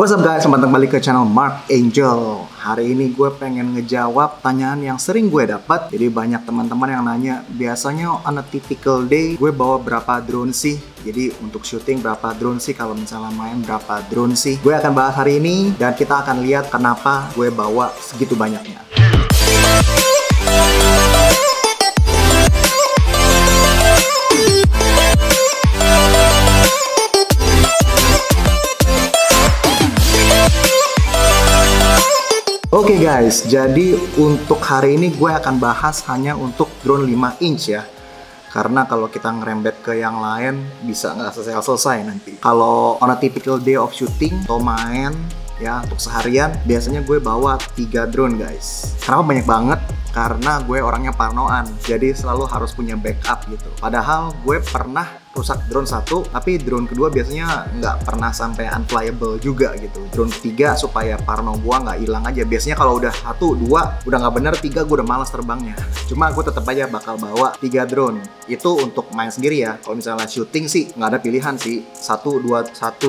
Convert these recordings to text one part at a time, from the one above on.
What's up guys, selamat datang balik ke channel Mark Angel. Hari ini gue pengen ngejawab pertanyaan yang sering gue dapat. Jadi banyak teman-teman yang nanya, biasanya on a typical day gue bawa berapa drone sih? Jadi untuk syuting berapa drone sih? Kalau misalnya main berapa drone sih? Gue akan bahas hari ini dan kita akan lihat kenapa gue bawa segitu banyaknya. Oke guys, jadi untuk hari ini gue akan bahas hanya untuk drone 5 inch ya. Karena kalau kita ngerembet ke yang lain bisa nggak selesai-selesai nanti. Kalau on a typical day of shooting atau main ya untuk seharian, biasanya gue bawa 3 drone guys. Kenapa banyak banget? Karena gue orangnya parnoan, jadi selalu harus punya backup gitu. Padahal gue pernah rusak drone 1, tapi drone kedua biasanya nggak pernah sampai unflyable juga gitu. Drone 3 supaya parno gue nggak hilang aja. Biasanya kalau udah 1, 2 udah nggak bener, 3 gue udah malas terbangnya. Cuma gue tetap aja bakal bawa 3 drone. Itu untuk main sendiri ya. Kalau misalnya shooting sih nggak ada pilihan sih. 1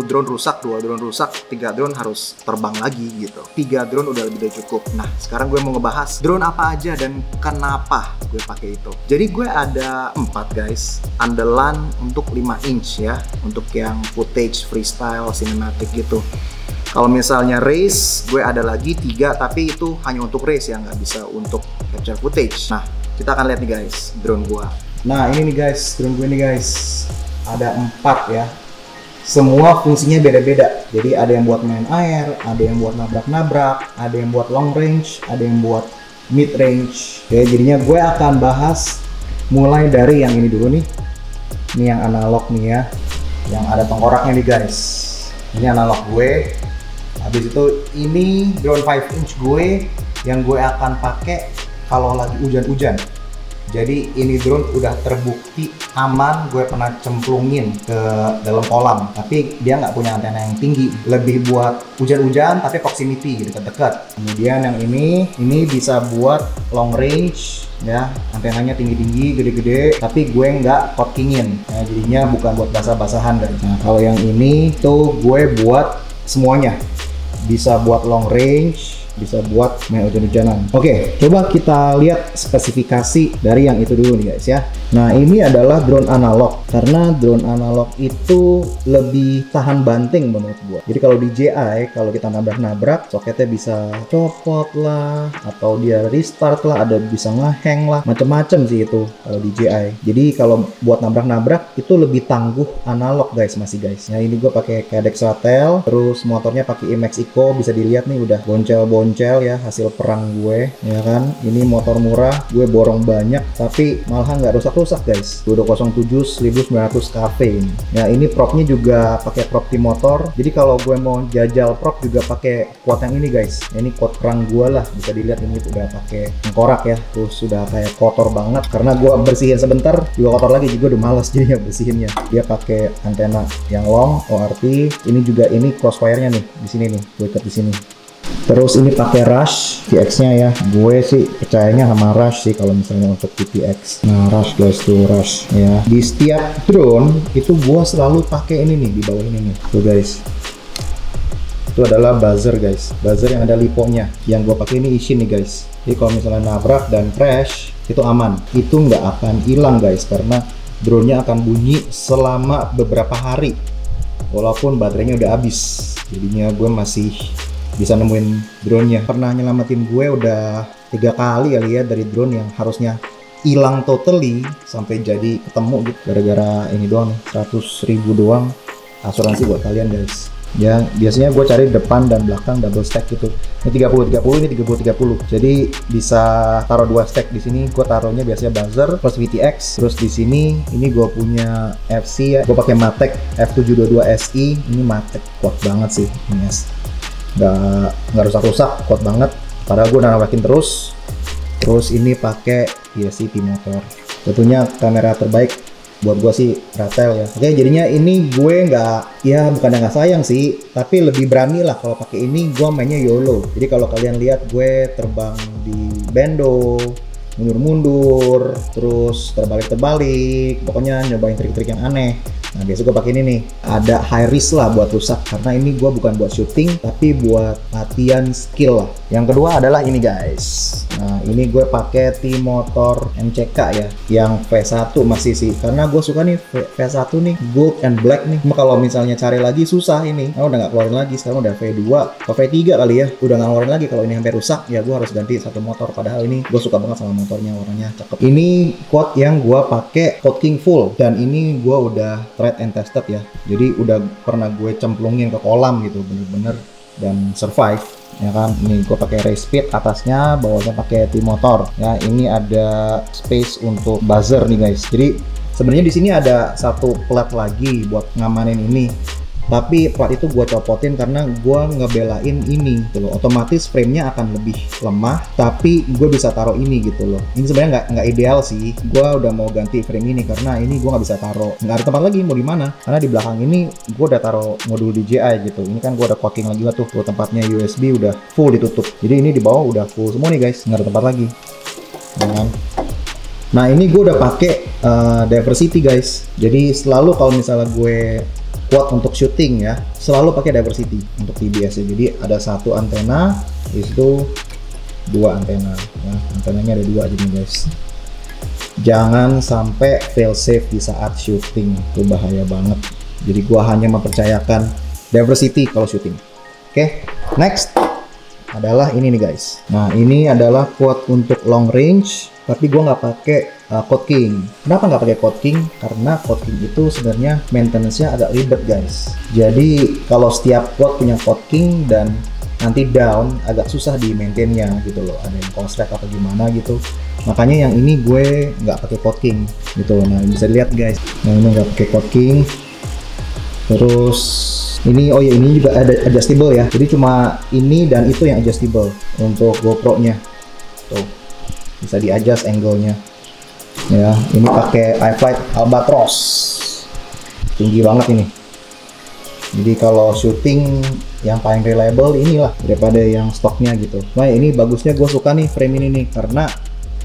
drone rusak, 2 drone rusak, 3 drone harus terbang lagi gitu. 3 drone udah lebih dari cukup. Nah sekarang gue mau ngebahas drone apa aja dan kenapa gue pakai itu. Jadi gue ada 4 guys andalan untuk 5 inch ya, untuk yang footage freestyle cinematic gitu. Kalau misalnya race gue ada lagi 3, tapi itu hanya untuk race ya, nggak bisa untuk capture footage. Nah kita akan lihat nih guys drone gue. Nah ini nih guys drone gue nih guys, ada 4 ya. Semua fungsinya beda-beda. Jadi ada yang buat main air, ada yang buat nabrak-nabrak, ada yang buat long range, ada yang buat mid range. Oke, jadinya gue akan bahas mulai dari yang ini dulu nih. Ini yang analog nih ya, yang ada tengkoraknya nih guys. Ini analog gue. Habis itu ini drone 5 inch gue yang gue akan pakai kalau lagi hujan-hujan. Jadi ini drone udah terbukti aman, gue pernah cemplungin ke dalam kolam, tapi dia nggak punya antena yang tinggi, lebih buat hujan-hujan tapi proximity dekat-dekat. Kemudian yang ini bisa buat long range ya, antenanya tinggi-tinggi, gede-gede, tapi gue nggak cotkingin ya, jadinya bukan buat basah-basahan guys. Nah kalau yang ini tuh gue buat semuanya, bisa buat long range, bisa buat main hujan-hujanan. Oke, coba kita lihat spesifikasi dari yang itu dulu nih guys ya. Nah ini adalah drone analog, karena drone analog itu lebih tahan banting menurut gua. Jadi kalau di DJI, kalau kita nabrak-nabrak, soketnya bisa copot lah, atau dia restart lah, ada bisa ngehang lah, macem-macem sih itu kalau di DJI. Jadi kalau buat nabrak-nabrak itu lebih tangguh analog guys, masih guys. Nah ini gua pakai Cadex Ratel, terus motornya pakai IMAX Eco, bisa dilihat nih udah boncel ya, hasil perang gue ya kan. Ini motor murah, gue borong banyak tapi malah nggak rusak-rusak guys. 207 1900 kV ini. Ya ini propnya juga pakai prop tim motor, jadi kalau gue mau jajal prop juga pakai kuat yang ini guys. Ini kuat perang gue lah, bisa dilihat ini udah pakai tengkorak ya, terus sudah kayak kotor banget karena gue bersihin sebentar juga kotor lagi, juga udah males jadinya bersihinnya. Dia pakai antena yang long ORT. Ini juga ini crossfire-nya nih di sini nih, gue ikat di sini. Terus ini pakai Rush TX-nya ya. Gue sih percayanya sama Rush sih kalau misalnya untuk TPX. Nah, Rush guys tuh Rush ya. Di setiap drone itu gue selalu pakai ini nih di bawah ini nih. Tuh guys. Itu adalah buzzer guys. Buzzer yang ada liponya. Yang gue pakai ini Ishin nih guys. Jadi kalau misalnya nabrak dan crash itu aman. Itu nggak akan hilang guys, karena drone-nya akan bunyi selama beberapa hari. Walaupun baterainya udah habis. Jadinya gue masih bisa nemuin drone-nya. Pernah nyelamatin gue udah 3 kali kali ya dari drone yang harusnya hilang totally sampai jadi ketemu gitu gara-gara ini doang, 100.000 doang asuransi buat kalian guys ya. Biasanya gue cari depan dan belakang double stack gitu. Ini 30 30, ini 30 30, jadi bisa taruh 2 stack di sini. Gue taruhnya biasanya buzzer plus VTX. Terus di sini ini gue punya FC ya, gue pakai Matek F722 SI. Ini Matek kuat banget sih ini guys, nggak rusak-rusak, kuat banget. Padahal gue narawakin terus. Terus ini pakai PSC motor. Tentunya kamera terbaik buat gue sih Ratel ya. Oke, jadinya ini gue nggak, ya bukan nggak sayang sih, tapi lebih berani lah kalau pakai ini. Gue mainnya YOLO. Jadi kalau kalian lihat gue terbang di bendo, mundur-mundur, terus terbalik-terbalik, pokoknya nyobain trik-trik yang aneh. Nah biasa gue pakai ini nih, ada high risk lah buat rusak karena ini gue bukan buat shooting tapi buat latihan skill lah. Yang kedua adalah ini guys. Nah ini gue pakai T-Motor MCK ya, yang V1 masih sih, karena gue suka nih V1 nih, gold and black nih. Cuma kalau misalnya cari lagi susah ini, udah nggak keluarin lagi, sekarang udah V2 atau V3 kali ya, udah nggak keluarin lagi. Kalau ini hampir rusak ya gue harus ganti satu motor, padahal ini gue suka banget sama motornya, warnanya cakep. Ini quad yang gue pakai Quad King full, dan ini gue udah tried and tested ya, jadi udah pernah gue cemplungin ke kolam gitu bener-bener dan survive ya kan. Ini gue pakai race speed atasnya, bawahnya pakai T-Motor ya. Ini ada space untuk buzzer nih guys, jadi sebenarnya di sini ada satu plat lagi buat ngamanin ini, tapi plat itu gue copotin karena gue ngebelain ini gitu loh. Otomatis framenya akan lebih lemah, tapi gue bisa taruh ini gitu loh. Ini sebenarnya nggak ideal sih, gue udah mau ganti frame ini karena ini gue nggak bisa taruh, nggak ada tempat lagi mau di mana, karena di belakang ini gue udah taruh modul DJI gitu. Ini kan gue udah cocking lagi lah tuh tempatnya USB udah full ditutup, jadi ini di bawah udah full semua nih guys, nggak ada tempat lagi ya. Nah ini gue udah pakai diversity guys, jadi selalu kalau misalnya gue quad untuk shooting ya, selalu pakai diversity untuk TBS ya. Jadi ada satu antena, itu dua antena ya, antenanya ada dua aja nih guys. Jangan sampai fail safe di saat shooting, itu bahaya banget. Jadi gua hanya mempercayakan diversity kalau shooting. Oke, next adalah ini nih guys. Nah ini adalah quad untuk long range, tapi gue nggak pakai Quad King. Kenapa nggak pakai Quad King? Karena Quad King itu sebenarnya maintenance-nya agak ribet guys. Jadi kalau setiap quad punya Quad King dan nanti down agak susah di maintainnya gitu loh. Ada yang konslet atau gimana gitu. Makanya yang ini gue nggak pakai Quad King gitu. Nah bisa dilihat guys. Yang ini nggak pakai Quad King. Terus ini, oh ya ini juga ada adjustable ya. Jadi cuma ini dan itu yang adjustable untuk GoPro-nya. Tuh bisa di-adjust angle-nya. Ya, ini pakai iFlight Albatros, tinggi banget ini. Jadi kalau shooting yang paling reliable inilah daripada yang stoknya gitu. Nah ini bagusnya gue suka nih frame ini nih, karena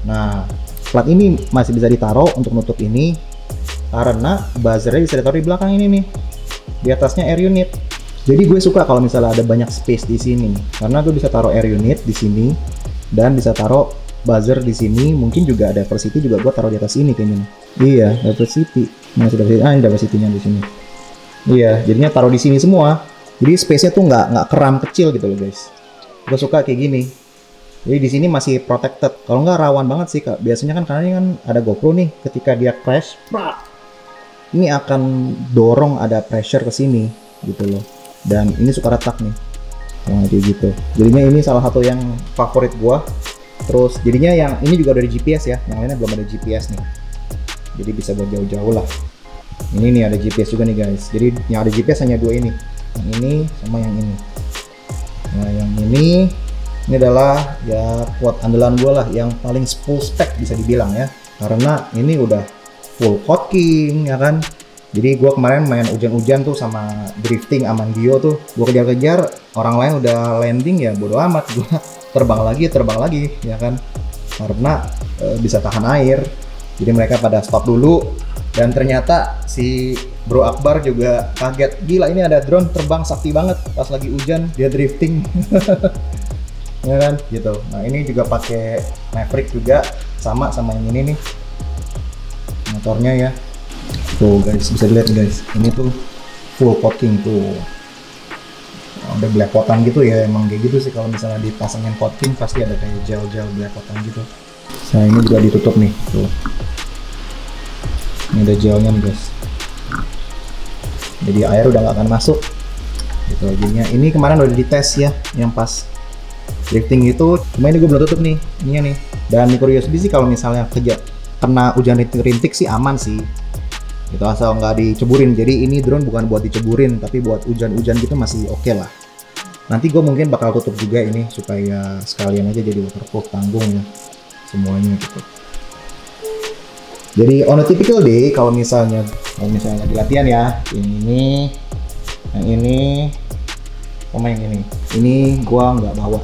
nah plat ini masih bisa ditaruh untuk nutup ini, karena buzzernya bisa ditaruh di belakang ini nih, di atasnya air unit. Jadi gue suka kalau misalnya ada banyak space di sini, karena gue bisa taruh air unit di sini dan bisa taruh buzzer di sini. Mungkin juga ada diversity juga gue taruh di atas ini kayaknya. Iya, diversity. Masih diversity. Ini diversity-nya di sini. Iya, jadinya taruh di sini semua. Jadi space-nya tuh nggak keram kecil gitu loh guys. Gue suka kayak gini. Jadi di sini masih protected. Kalau nggak rawan banget sih kak. Biasanya kan karena ini kan ada GoPro nih, ketika dia crash, ini akan dorong ada pressure ke sini gitu loh. Dan ini suka retak nih. Nah, kayak gitu. Jadinya ini salah satu yang favorit gua. Terus jadinya yang ini juga udah ada GPS ya, yang lainnya belum ada GPS nih. Jadi bisa buat jauh-jauh lah. Ini nih ada GPS juga nih guys. Jadi yang ada GPS hanya dua ini. Yang ini sama yang ini. Nah, yang ini adalah ya quad andalan gua lah, yang paling full spec bisa dibilang ya. Karena ini udah full Quad King ya kan. Jadi gue kemarin main hujan-hujan tuh sama drifting aman Gio tuh, gue kejar-kejar, orang lain udah landing ya bodo amat, gue terbang lagi ya kan, karena bisa tahan air. Jadi mereka pada stop dulu, dan ternyata si Bro Akbar juga kaget, gila ini ada drone terbang sakti banget pas lagi hujan dia drifting. Ya kan gitu. Nah ini juga pakai Maverick juga, sama yang ini nih motornya ya. Tuh guys, bisa dilihat guys, ini tuh full Quad King tuh. Ada belepotan gitu ya, emang kayak gitu sih kalau misalnya dipasangin Quad King pasti ada kayak gel-gel belepotan gitu. Nah ini juga ditutup nih, tuh. Ini ada gelnya nih guys. Jadi air udah nggak akan masuk. Gitu, jadinya ini kemarin udah dites ya, yang pas drifting itu. Cuma ini gue belum tutup nih, ininya nih. Dan micro USB sih kalau misalnya kena hujan rintik sih aman sih. Itu asal nggak diceburin. Jadi ini drone bukan buat diceburin, tapi buat hujan-hujan gitu masih oke lah. Nanti gue mungkin bakal tutup juga ini supaya sekalian aja jadi waterproof, tanggung ya semuanya gitu. Jadi on a typical day kalau misalnya lagi latihan ya, yang ini sama yang ini gue nggak bawa,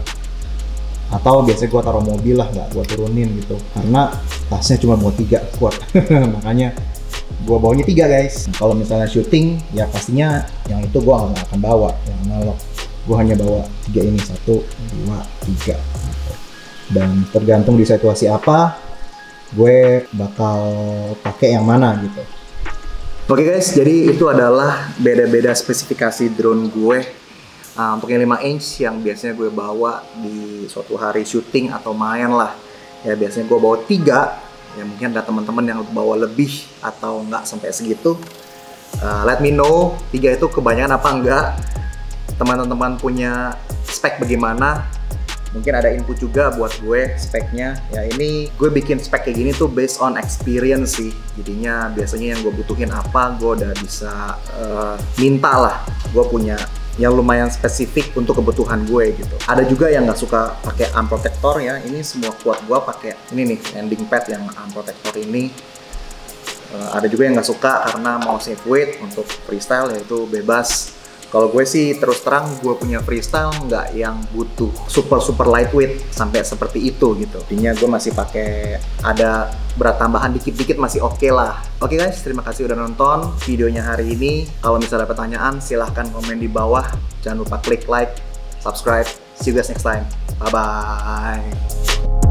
atau biasanya gue taruh mobil lah, nggak gue turunin gitu, karena tasnya cuma buat 3 kuat. Makanya Gua bawanya 3 guys. Nah, kalau misalnya syuting ya pastinya yang itu gua nggak akan bawa yang analog. Gua hanya bawa 3 ini, 1, 2, 3 gitu. Dan tergantung di situasi apa gue bakal pakai yang mana gitu. Oke guys, jadi itu adalah beda-beda spesifikasi drone gue. Untuk yang 5 inch yang biasanya gue bawa di suatu hari syuting atau main lah. Ya biasanya gue bawa 3. Ya mungkin ada teman-teman yang bawa lebih atau nggak sampai segitu. Let me know 3 itu kebanyakan apa enggak. Teman-teman punya spek bagaimana? Mungkin ada input juga buat gue speknya. Ya ini gue bikin spek kayak gini tuh based on experience sih. Jadinya biasanya yang gue butuhin apa, gue udah bisa minta lah. Gue punya yang lumayan spesifik untuk kebutuhan gue gitu. Ada juga yang nggak suka pakai arm protector ya. Ini semua kuat gue pakai ini nih landing pad yang arm protector ini. Ada juga yang nggak suka karena mau save weight untuk freestyle, yaitu bebas. Kalau gue sih terus terang gue punya freestyle nggak yang butuh super lightweight sampai seperti itu gitu. Intinya gue masih pakai ada berat tambahan dikit-dikit masih oke lah. Oke guys, terima kasih udah nonton videonya hari ini. Kalau misalnya ada pertanyaan silahkan komen di bawah. Jangan lupa klik like, subscribe. See you guys next time. Bye bye.